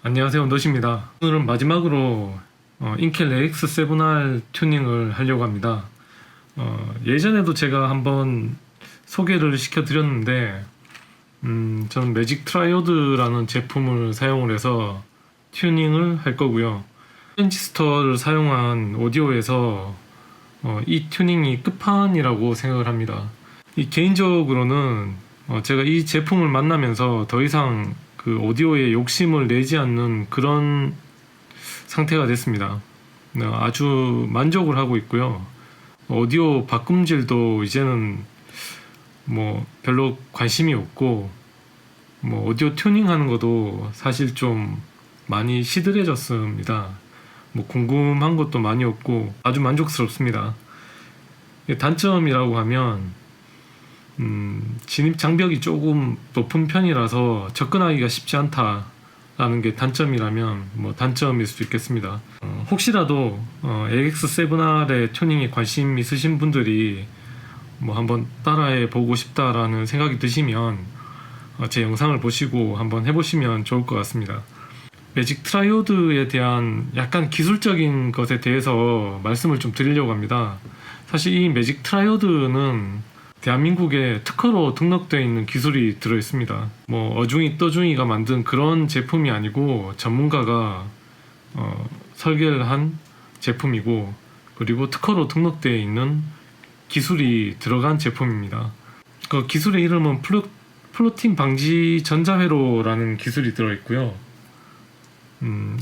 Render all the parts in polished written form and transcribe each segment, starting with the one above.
안녕하세요, 노시입니다. 오늘은 마지막으로 인켈 AX7R 튜닝을 하려고 합니다. 예전에도 제가 한번 소개를 시켜드렸는데 저는 매직 트라이오드라는 제품을 사용을 해서 튜닝을 할 거고요. 트랜지스터를 사용한 오디오에서 이 튜닝이 끝판이라고 생각을 합니다. 개인적으로는 제가 이 제품을 만나면서 더 이상 그 오디오에 욕심을 내지 않는 그런 상태가 됐습니다. 아주 만족을 하고 있고요. 오디오 바꿈질도 이제는 뭐 별로 관심이 없고, 뭐 오디오 튜닝 하는 것도 사실 좀 많이 시들해졌습니다. 뭐 궁금한 것도 많이 없고 아주 만족스럽습니다. 단점이라고 하면 진입 장벽이 조금 높은 편이라서 접근하기가 쉽지 않다라는 게 단점이라면 뭐 단점일 수도 있겠습니다. 혹시라도 AX7R의 튜닝에 관심 있으신 분들이 뭐 한번 따라해 보고 싶다라는 생각이 드시면 제 영상을 보시고 한번 해보시면 좋을 것 같습니다. 매직 트라이오드에 대한 약간 기술적인 것에 대해서 말씀을 좀 드리려고 합니다. 사실 이 매직 트라이오드는 대한민국에 특허로 등록되어 있는 기술이 들어 있습니다. 뭐 어중이 떠중이가 만든 그런 제품이 아니고 전문가가 설계를 한 제품이고, 그리고 특허로 등록되어 있는 기술이 들어간 제품입니다. 그 기술의 이름은 플로팅 방지 전자회로라는 기술이 들어 있고요.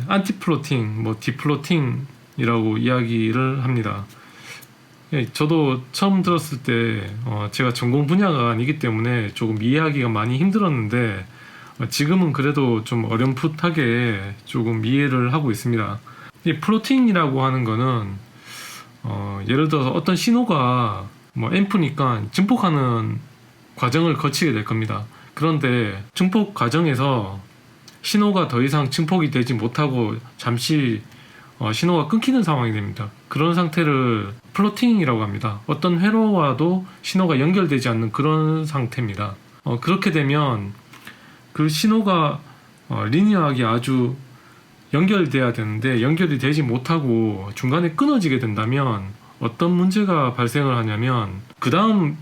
안티플로팅, 뭐 디플로팅이라고 이야기를 합니다. 저도 처음 들었을 때 제가 전공 분야가 아니기 때문에 조금 이해하기가 많이 힘들었는데 지금은 그래도 좀 어렴풋하게 조금 이해를 하고 있습니다. 이 플로팅이라고 하는 거는 예를 들어서 어떤 신호가 뭐 앰프니까 증폭하는 과정을 거치게 될 겁니다. 그런데 증폭 과정에서 신호가 더 이상 증폭이 되지 못하고 잠시 신호가 끊기는 상황이 됩니다. 그런 상태를 플로팅이라고 합니다. 어떤 회로와도 신호가 연결되지 않는 그런 상태입니다. 그렇게 되면 그 신호가 리니어하게 아주 연결돼야 되는데 연결이 되지 못하고 중간에 끊어지게 된다면 어떤 문제가 발생을 하냐면, 그 다음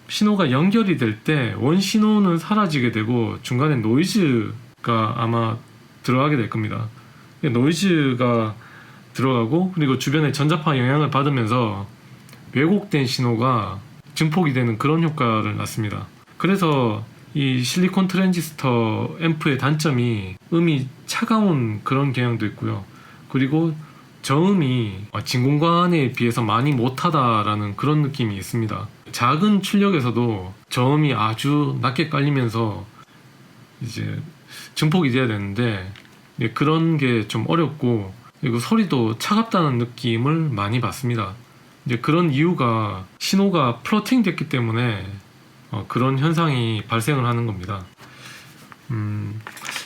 신호가 연결이 될 때 원 신호는 사라지게 되고 중간에 노이즈가 아마 들어가게 될 겁니다. 노이즈가 들어가고, 그리고 주변의 전자파 영향을 받으면서 왜곡된 신호가 증폭이 되는 그런 효과를 낳습니다. 그래서 이 실리콘 트랜지스터 앰프의 단점이 음이 차가운 그런 경향도 있고요. 그리고 저음이 진공관에 비해서 많이 못하다라는 그런 느낌이 있습니다. 작은 출력에서도 저음이 아주 낮게 깔리면서 이제 증폭이 돼야 되는데 그런 게 좀 어렵고, 그리고 소리도 차갑다는 느낌을 많이 받습니다. 이제 그런 이유가 신호가 플로팅 됐기 때문에 그런 현상이 발생을 하는 겁니다.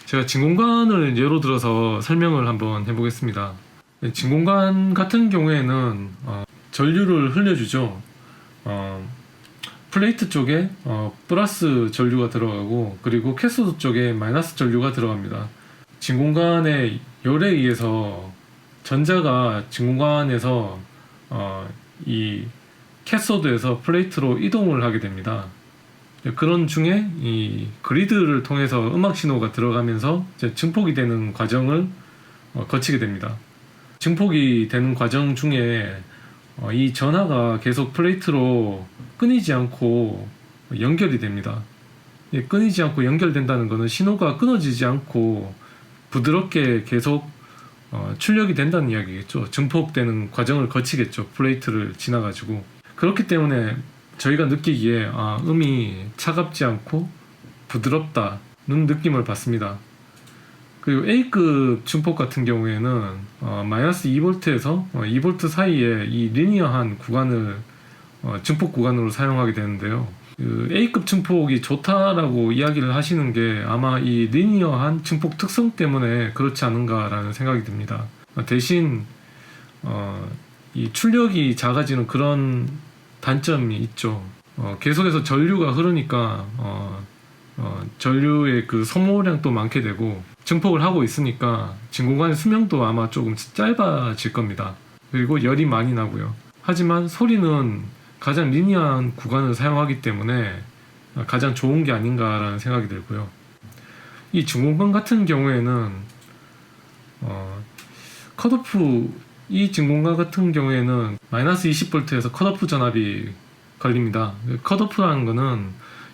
제가 진공관을 예로 들어서 설명을 한번 해보겠습니다. 진공관 같은 경우에는 전류를 흘려주죠. 플레이트 쪽에 플러스 전류가 들어가고, 그리고 캐소드 쪽에 마이너스 전류가 들어갑니다. 진공관의 열에 의해서 전자가 진공관에서 이 캐소드에서 플레이트로 이동을 하게 됩니다. 그런 중에 이 그리드를 통해서 음악 신호가 들어가면서 이제 증폭이 되는 과정을 거치게 됩니다. 증폭이 되는 과정 중에 이 전하가 계속 플레이트로 끊이지 않고 연결이 됩니다. 끊이지 않고 연결된다는 것은 신호가 끊어지지 않고 부드럽게 계속 출력이 된다는 이야기겠죠. 증폭되는 과정을 거치겠죠. 플레이트를 지나가지고. 그렇기 때문에 저희가 느끼기에 음이 차갑지 않고 부드럽다는 느낌을 받습니다. 그리고 A급 증폭 같은 경우에는 마이너스 2V에서 2V 사이에 이 리니어한 구간을 증폭 구간으로 사용하게 되는데요. 그 A급 증폭이 좋다라고 이야기를 하시는 게 아마 이 리니어한 증폭 특성 때문에 그렇지 않은가라는 생각이 듭니다. 대신 이 출력이 작아지는 그런 단점이 있죠. 계속해서 전류가 흐르니까 전류의 그 소모량도 많게 되고, 증폭을 하고 있으니까 진공관의 수명도 아마 조금 짧아질 겁니다. 그리고 열이 많이 나고요. 하지만 소리는 가장 리니어한 구간을 사용하기 때문에 가장 좋은 게 아닌가라는 생각이 들고요. 이 진공관 같은 경우에는 컷오프, 이 진공관 같은 경우에는 마이너스 20V에서 컷오프 전압이 걸립니다. 컷오프라는 거는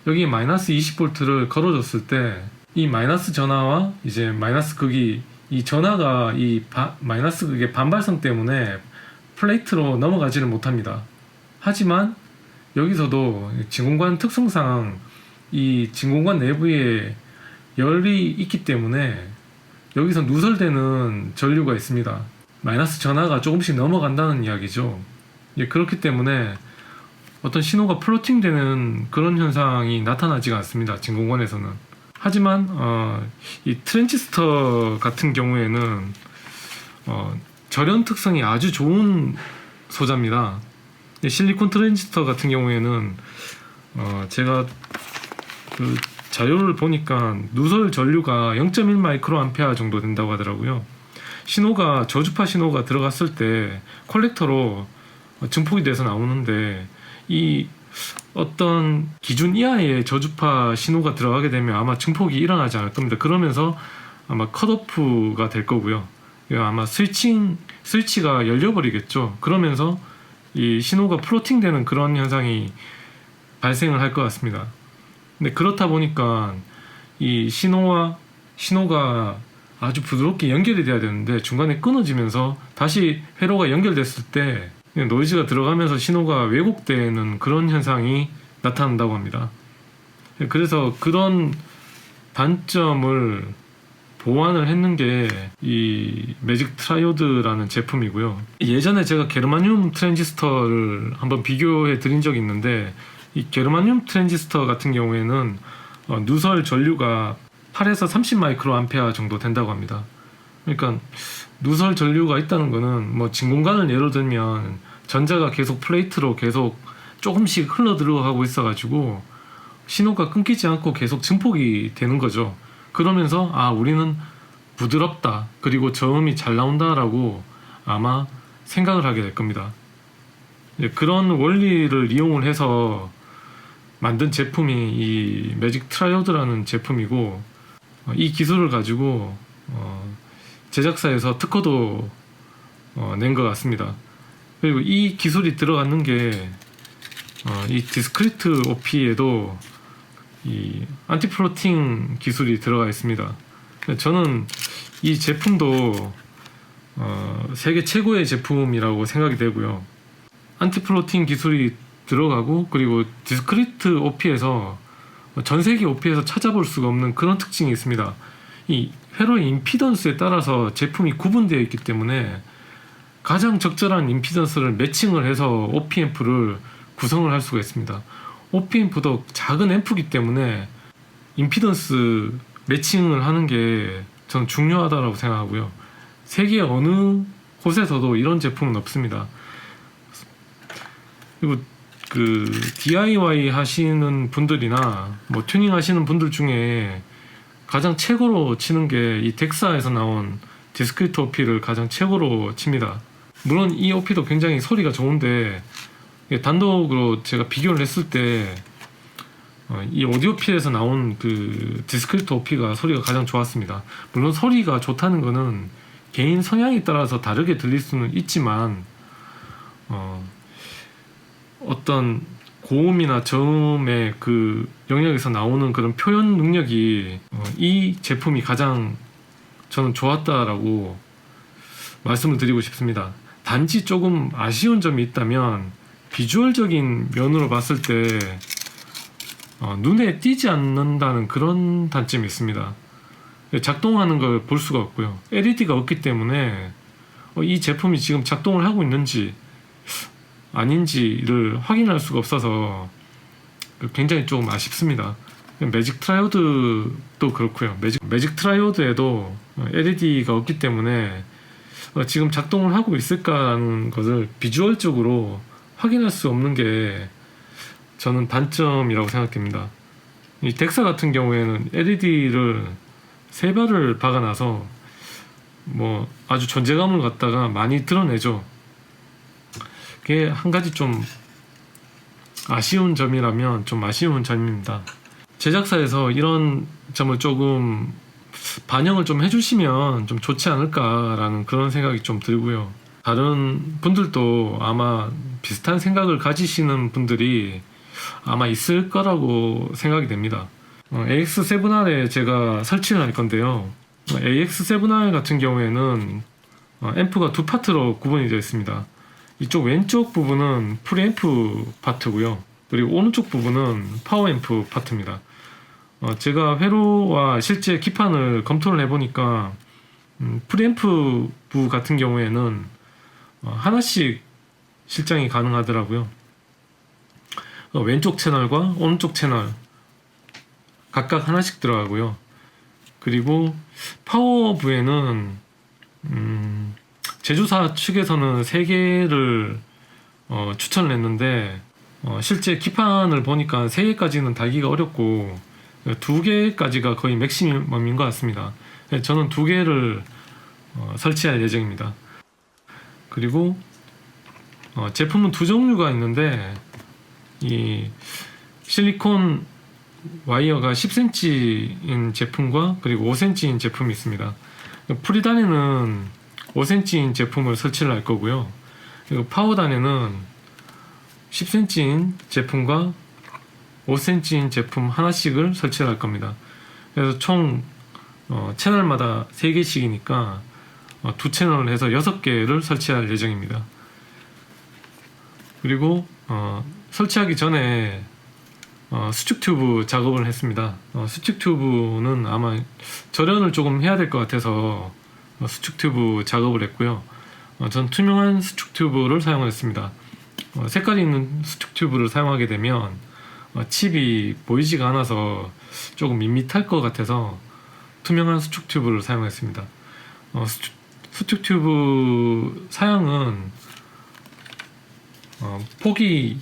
여기 마이너스 20V를 걸어줬을 때 이 마이너스 전하와 이제 마이너스 극이, 이 전하가 이 마이너스 극의 반발성 때문에 플레이트로 넘어가지를 못합니다. 하지만 여기서도 진공관 특성상 이 진공관 내부에 열이 있기 때문에 여기서 누설되는 전류가 있습니다. 마이너스 전하가 조금씩 넘어간다는 이야기죠. 그렇기 때문에 어떤 신호가 플로팅 되는 그런 현상이 나타나지가 않습니다. 진공관에서는. 하지만 이 트랜지스터 같은 경우에는 절연 특성이 아주 좋은 소자입니다. 실리콘 트랜지스터 같은 경우에는 제가 그 자료를 보니까 누설 전류가 0.1 마이크로 암페어 정도 된다고 하더라고요. 신호가 저주파 신호가 들어갔을 때 콜렉터로 증폭이 돼서 나오는데 이 어떤 기준 이하의 저주파 신호가 들어가게 되면 아마 증폭이 일어나지 않을 겁니다. 그러면서 아마 컷오프가 될 거고요. 아마 스위치가 열려버리겠죠. 그러면서 이 신호가 플로팅 되는 그런 현상이 발생을 할 것 같습니다. 근데 그렇다 보니까 이 신호가 아주 부드럽게 연결이 돼야 되는데 중간에 끊어지면서 다시 회로가 연결됐을 때 노이즈가 들어가면서 신호가 왜곡되는 그런 현상이 나타난다고 합니다. 그래서 그런 단점을 보완을 했는 게 이 매직 트라이오드라는 제품이고요. 예전에 제가 게르마늄 트랜지스터를 한번 비교해 드린 적이 있는데 이 게르마늄 트랜지스터 같은 경우에는 누설 전류가 8에서 30 마이크로 암페어 정도 된다고 합니다. 그러니까 누설 전류가 있다는 거는 뭐 진공관을 예로 들면 전자가 계속 플레이트로 계속 조금씩 흘러 들어가고 있어가지고 신호가 끊기지 않고 계속 증폭이 되는 거죠. 그러면서 우리는 부드럽다, 그리고 저음이 잘 나온다라고 아마 생각을 하게 될 겁니다. 그런 원리를 이용을 해서 만든 제품이 이 매직 트라이오드라는 제품이고, 이 기술을 가지고 제작사에서 특허도 낸 것 같습니다. 그리고 이 기술이 들어가는 게 이 디스크리트 OP에도 이 안티플로팅 기술이 들어가 있습니다. 저는 이 제품도 세계 최고의 제품이라고 생각이 되고요. 안티플로팅 기술이 들어가고, 그리고 디스크리트 OP에서 전 세계 OP에서 찾아볼 수가 없는 그런 특징이 있습니다. 이 회로의 임피던스에 따라서 제품이 구분되어 있기 때문에 가장 적절한 임피던스를 매칭을 해서 OP-앰프를 구성을 할 수가 있습니다. OP-앰프도 작은 앰프이기 때문에 임피던스 매칭을 하는 게 저는 중요하다고 생각하고요. 세계 어느 곳에서도 이런 제품은 없습니다. 그리고 그 DIY 하시는 분들이나 뭐 튜닝 하시는 분들 중에 가장 최고로 치는 게 이 덱사에서 나온 디스크리트 OP를 가장 최고로 칩니다. 물론 이 OP도 굉장히 소리가 좋은데 단독으로 제가 비교를 했을 때 이 오디오필에서 나온 그 디스크리트 OP가 소리가 가장 좋았습니다. 물론 소리가 좋다는 거는 개인 성향에 따라서 다르게 들릴 수는 있지만 어떤 고음이나 저음의 그 영역에서 나오는 그런 표현 능력이 이 제품이 가장 저는 좋았다라고 말씀을 드리고 싶습니다. 단지 조금 아쉬운 점이 있다면 비주얼적인 면으로 봤을 때 눈에 띄지 않는다는 그런 단점이 있습니다. 작동하는 걸 볼 수가 없고요. LED가 없기 때문에 이 제품이 지금 작동을 하고 있는지 아닌지를 확인할 수가 없어서 굉장히 조금 아쉽습니다. 매직 트라이오드도 그렇고요. 매직 트라이오드에도 LED가 없기 때문에 지금 작동을 하고 있을까라는 것을 비주얼적으로 확인할 수 없는 게 저는 단점이라고 생각됩니다. 이 덱사 같은 경우에는 LED를 세 발을 박아놔서 뭐 아주 존재감을 갖다가 많이 드러내죠. 그게 한 가지 좀 아쉬운 점이라면 좀 아쉬운 점입니다. 제작사에서 이런 점을 조금 반영을 좀 해주시면 좀 좋지 않을까라는 그런 생각이 좀 들고요. 다른 분들도 아마 비슷한 생각을 가지시는 분들이 아마 있을 거라고 생각이 됩니다. AX7R에 제가 설치를 할 건데요. AX7R 같은 경우에는 앰프가 두 파트로 구분이 되어 있습니다. 이쪽 왼쪽 부분은 프리앰프 파트고요. 그리고 오른쪽 부분은 파워앰프 파트입니다. 제가 회로와 실제 기판을 검토를 해보니까 프리앰프 부 같은 경우에는 하나씩 실장이 가능하더라고요. 왼쪽 채널과 오른쪽 채널 각각 하나씩 들어가고요. 그리고 파워부에는 제조사 측에서는 3개를 추천을 했는데 실제 기판을 보니까 3개까지는 달기가 어렵고 2개까지가 거의 맥시멈인 것 같습니다. 저는 2개를 설치할 예정입니다. 그리고 제품은 2종류가 있는데 이 실리콘 와이어가 10cm인 제품과 그리고 5cm인 제품이 있습니다. 프리단에는 5cm인 제품을 설치를 할 거고요. 그리고 파워단에는 10cm인 제품과 5cm인 제품 하나씩을 설치를 할 겁니다. 그래서 총 채널마다 3개씩이니까 2채널을 해서 6개를 설치할 예정입니다. 그리고 설치하기 전에 수축 튜브 작업을 했습니다. 수축 튜브는 아마 절연을 조금 해야 될 것 같아서 수축 튜브 작업을 했고요. 전 투명한 수축 튜브를 사용했습니다. 색깔이 있는 수축 튜브를 사용하게 되면 칩이 보이지가 않아서 조금 밋밋할 것 같아서 투명한 수축 튜브를 사용했습니다. 수축 튜브 사양은 폭이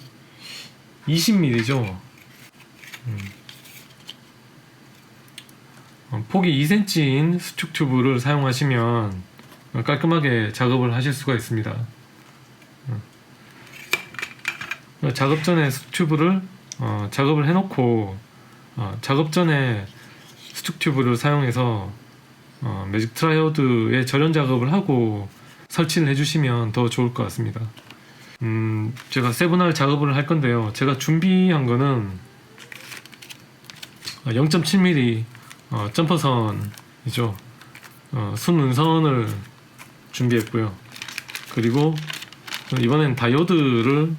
20mm죠. 폭이 2cm인 수축 튜브를 사용하시면 깔끔하게 작업을 하실 수가 있습니다. 작업 전에 수축 튜브를 작업을 해놓고 작업 전에 수축 튜브를 사용해서 매직 트라이오드의 절연 작업을 하고 설치를 해주시면 더 좋을 것 같습니다. 제가 7R 작업을 할 건데요. 제가 준비한 거는 0.7mm 점퍼선이죠. 순은선을 준비했고요. 그리고 이번엔 다이오드를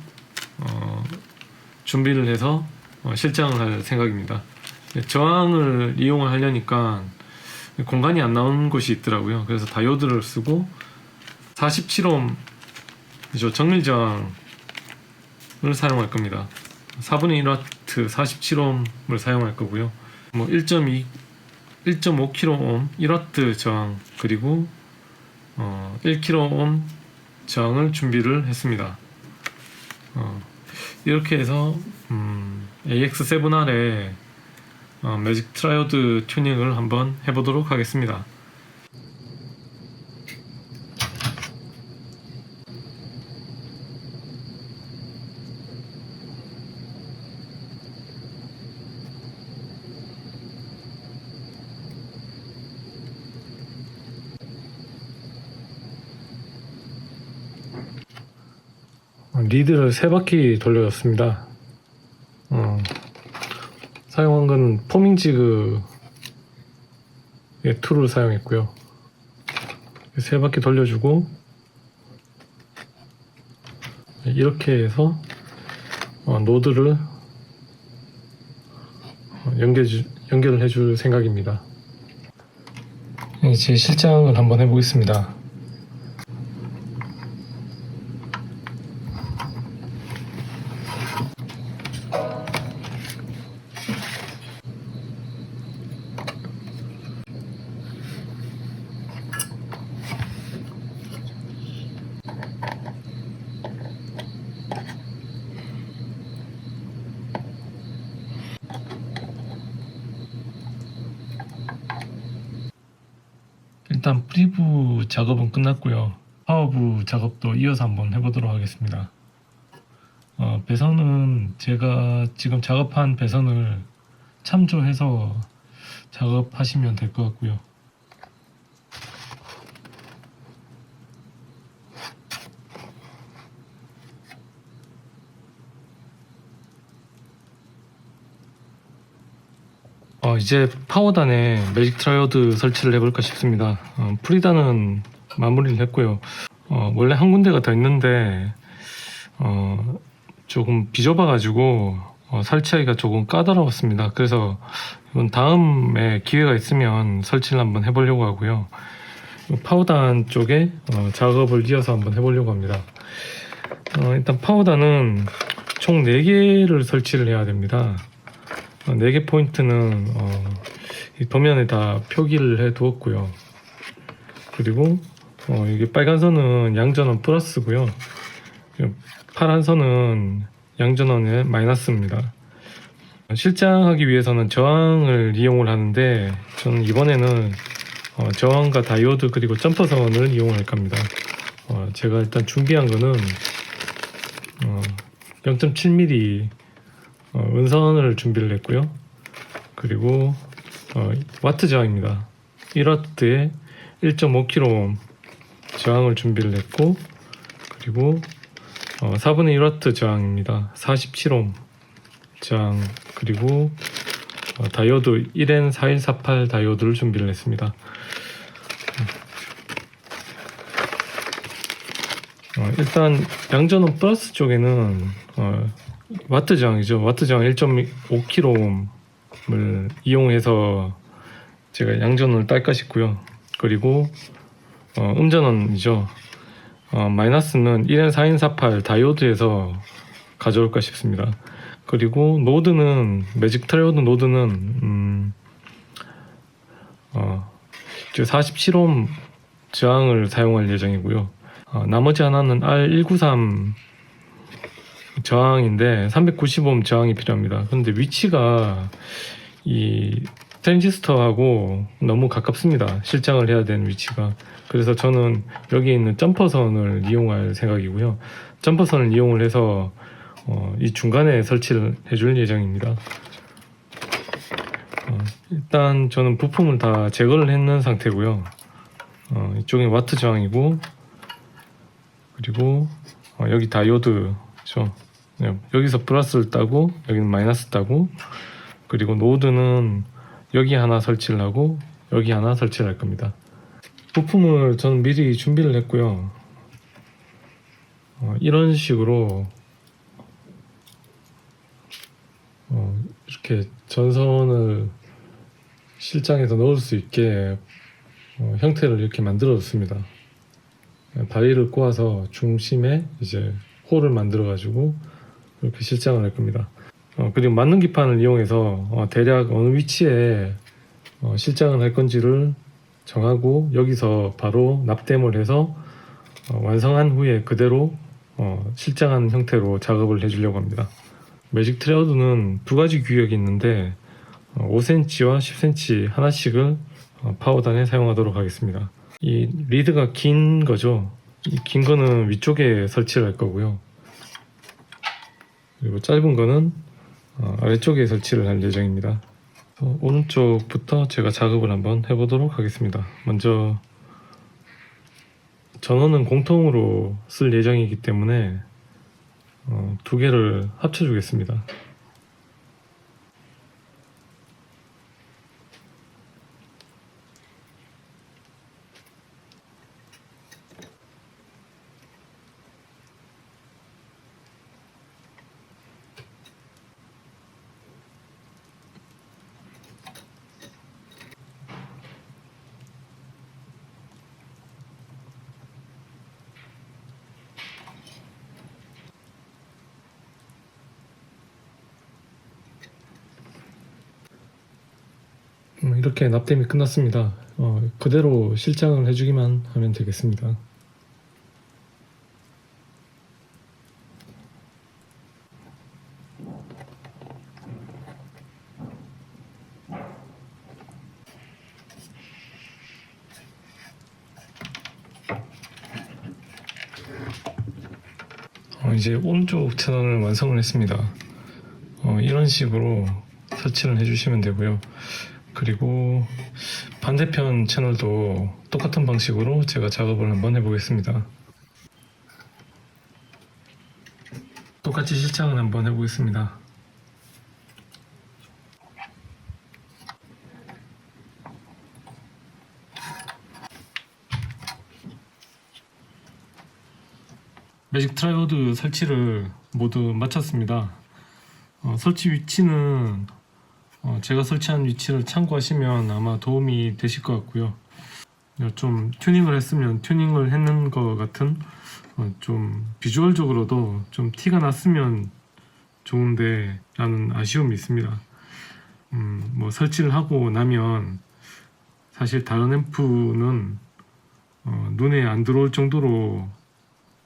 준비를 해서 실장을 할 생각입니다. 저항을 이용을 하려니까 공간이 안 나온 곳이 있더라고요. 그래서 다이오드를 쓰고 47옴 정밀 저항을 사용할 겁니다. 4분의 1W 47옴을 사용할 거고요. 뭐 1.5kΩ 1W 저항 그리고 1kΩ 저항을 준비를 했습니다. 이렇게 해서 AX7R의 매직 트라이오드 튜닝을 한번 해보도록 하겠습니다. 리드를 3바퀴 돌려줬습니다. 사용한 건 포밍지그의 툴을 사용했고요. 3바퀴 돌려주고 이렇게 해서 노드를 연결을 해줄 생각입니다. 제 실장을 한번 해보겠습니다. 일단 프리브 작업은 끝났고요. 파워브 작업도 이어서 한번 해보도록 하겠습니다. 배선은 제가 지금 작업한 배선을 참조해서 작업하시면 될 것 같고요. 이제 파워단에 매직 트라이오드 설치를 해볼까 싶습니다. 프리단은 마무리를 했고요. 원래 한 군데가 더 있는데 조금 비좁아가지고 설치하기가 조금 까다로웠습니다. 그래서 이번 다음에 기회가 있으면 설치를 한번 해보려고 하고요. 파워단 쪽에 작업을 이어서 한번 해보려고 합니다. 일단 파워단은 총 4개를 설치를 해야 됩니다. 4개 포인트는 이 도면에 다 표기를 해 두었고요. 그리고 이게 빨간 선은 양전원 플러스고요. 파란 선은 양전원의 마이너스입니다. 실장하기 위해서는 저항을 이용을 하는데 저는 이번에는 저항과 다이오드 그리고 점퍼선을 이용할 겁니다. 제가 일단 준비한 거는 0.7mm 은선을 준비를 했고요. 그리고 와트 저항입니다. 1와트에 1.5kΩ 저항을 준비를 했고, 그리고 4분의 1와트 저항입니다. 47옴 저항, 그리고 다이오드 1N4148 다이오드를 준비를 했습니다. 일단 양전원 플러스 쪽에는 와트 저항이죠. 와트 저항 1.5kΩ을 이용해서 제가 양전원을 딸까 싶고요. 그리고 음전원이죠. 마이너스는 1N4148 다이오드에서 가져올까 싶습니다. 그리고 노드는 매직 트라이오드 노드는 47옴 저항을 사용할 예정이고요. 나머지 하나는 R193 저항인데 390옴 저항이 필요합니다. 그런데 위치가 이 트랜지스터하고 너무 가깝습니다. 실장을 해야 되는 위치가. 그래서 저는 여기 있는 점퍼선을 이용할 생각이고요. 점퍼선을 이용을 해서 이 중간에 설치를 해줄 예정입니다. 일단 저는 부품을 다 제거를 했는 상태고요. 이쪽에 와트 저항이고, 그리고 여기 다이오드죠. 여기서 플러스를 따고 여기는 마이너스 따고, 그리고 노드는 여기 하나 설치를 하고 여기 하나 설치를 할 겁니다. 부품을 저는 미리 준비를 했고요. 이런 식으로 이렇게 전선을 실장에서 넣을 수 있게 형태를 이렇게 만들어 줬습니다. 다리를 꼬아서 중심에 이제 홀을 만들어 가지고 이렇게 실장을 할 겁니다. 그리고 맞는 기판을 이용해서 대략 어느 위치에 실장을 할 건지를 정하고 여기서 바로 납땜을 해서 완성한 후에 그대로 실장한 형태로 작업을 해주려고 합니다. 매직 트라이오드는 두 가지 규격이 있는데 5cm와 10cm 하나씩을 파워단에 사용하도록 하겠습니다. 이 리드가 긴 거죠. 이 긴 거는 위쪽에 설치를 할 거고요. 그리고 짧은 거는 아래쪽에 설치를 할 예정입니다. 오른쪽부터 제가 작업을 한번 해보도록 하겠습니다. 먼저 전원은 공통으로 쓸 예정이기 때문에 두 개를 합쳐 주겠습니다. 이렇게 납땜이 끝났습니다. 그대로 실장을 해주기만 하면 되겠습니다. 이제 오른쪽 채널을 완성을 했습니다. 이런 식으로 설치를 해주시면 되고요. 그리고 반대편 채널도 똑같은 방식으로 제가 작업을 한번 해보겠습니다. 똑같이 실착을 한번 해보겠습니다. 매직 트라이오드 설치를 모두 마쳤습니다. 설치 위치는 제가 설치한 위치를 참고하시면 아마 도움이 되실 것 같고요. 좀 튜닝을 했으면 튜닝을 했는 것 같은 좀 비주얼적으로도 좀 티가 났으면 좋은데 라는 아쉬움이 있습니다. 뭐 설치를 하고 나면 사실 다른 앰프는 눈에 안 들어올 정도로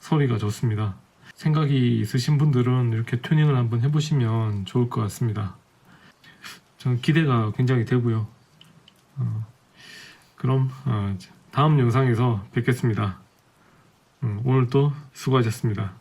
소리가 좋습니다. 생각이 있으신 분들은 이렇게 튜닝을 한번 해보시면 좋을 것 같습니다. 저는 기대가 굉장히 되고요. 그럼 다음 영상에서 뵙겠습니다. 오늘도 수고하셨습니다.